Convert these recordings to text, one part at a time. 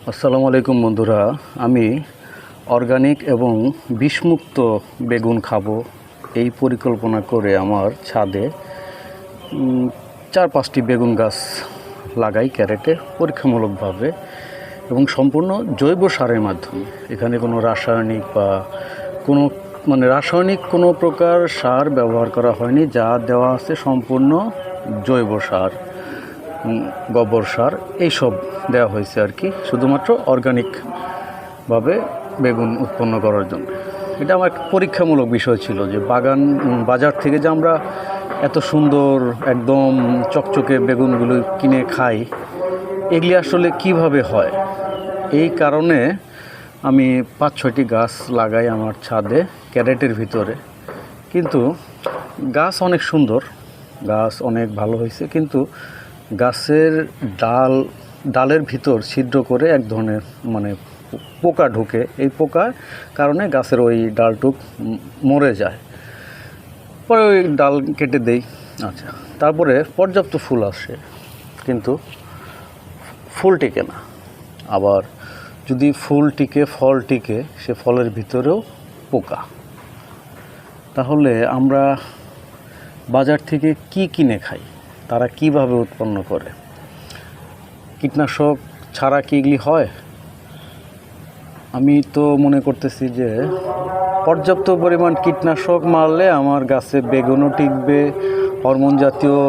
আসসালামু আলাইকুম বন্ধুরা, আমি অর্গানিক এবং বিষমুক্ত বেগুন খাবো এই পরিকল্পনা করে আমার ছাদে 4-5টি বেগুন গাছ লাগাই ক্যারেটে পরীক্ষামূলকভাবে এবং সম্পূর্ণ জৈব সারের মাধ্যমে। এখানে কোনো রাসায়নিক বা রাসায়নিক কোনো প্রকার সার ব্যবহার করা হয়নি। যা দেওয়া আছে সম্পূর্ণ জৈব সার, গোবর সার এইসব দেওয়া হয়েছে আর কি, শুধুমাত্র অর্গানিকভাবে বেগুন উৎপন্ন করার জন্য। এটা আমার পরীক্ষামূলক বিষয় ছিল যে বাজার থেকে যে আমরা এত সুন্দর একদম চকচকে বেগুনগুলো কিনে খাই, এগুলি আসলে কিভাবে হয়। এই কারণে আমি 5-6টি গাছ লাগাই আমার ছাদে ক্যারেটের ভিতরে। কিন্তু গাছ অনেক সুন্দর, গাছ অনেক ভালো হয়েছে, কিন্তু গাছের ডালের ভিতর ছিদ্র করে এক ধরনের পোকা ঢুকে। এই পোকার কারণে গাছের ওই ডালটুক মরে যায়। পরে ওই ডাল কেটে দেই। আচ্ছা, তারপরে পর্যাপ্ত ফুল আসে, কিন্তু ফুল টিকে না। আবার যদি ফুল টিকে, ফল টিকে, সে ফলের ভিতরেও পোকা। তাহলে আমরা বাজার থেকে কি কিনে খাই? তারা কিভাবে উৎপন্ন করে? কীটনাশক ছাড়া কি এগুলি হয়? আমি তো মনে করতেছি যে পর্যাপ্ত পরিমাণ কীটনাশক মারলে আমার গাছে বেগুনও টিকবে, হরমোন জাতীয়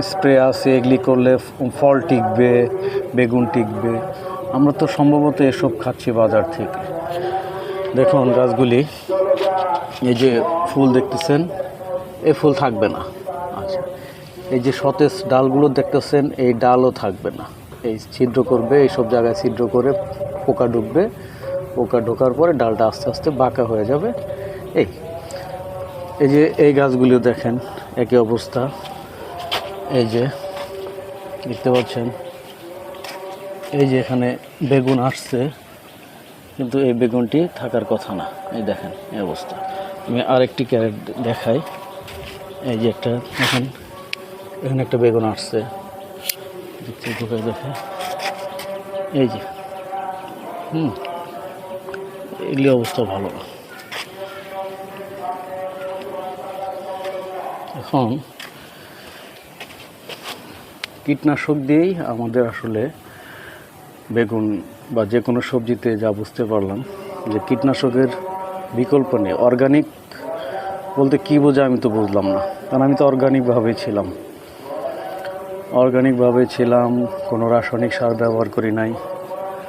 স্প্রে আছে, এগুলি করলে ফল টিকবে, বেগুন টিকবে। আমরা তো সম্ভবত এসব খাচ্ছি বাজার থেকে। দেখুন গাছগুলি, এই যে ফুল দেখতেছেন, এই ফুল থাকবে না। আচ্ছা, এই যে সতেজ ডালগুলো দেখতেছেন, এই ডালও থাকবে না। এই ছিদ্র করবে, এইসব জায়গায় ছিদ্র করে পোকা ঢুকবে। পোকা ঢোকার পরে ডালটা আস্তে আস্তে বাঁকা হয়ে যাবে। এই যে এই গাছগুলিও দেখেন একই অবস্থা। এই যে দেখতে পাচ্ছেন, এই যে এখানে বেগুন আসছে, কিন্তু এই বেগুনটি থাকার কথা না। এই দেখেন এই অবস্থা। আমি আরেকটি ক্যারেট দেখাই। এই যে একটা দেখেন, এখানে একটা বেগুন আসছে, দেখে এই যে এগুলি অবস্থা ভালো না। এখন কীটনাশক দিয়েই আমাদের আসলে বেগুন বা যে কোনো সবজিতে যা বুঝতে পারলাম যে কীটনাশকের বিকল্প নেই। অর্গানিক বলতে কী বোঝায় আমি তো বুঝলাম না, কারণ আমি তো অর্গানিকভাবেই ছিলাম, কোনো রাসায়নিক সার ব্যবহার করি নাই।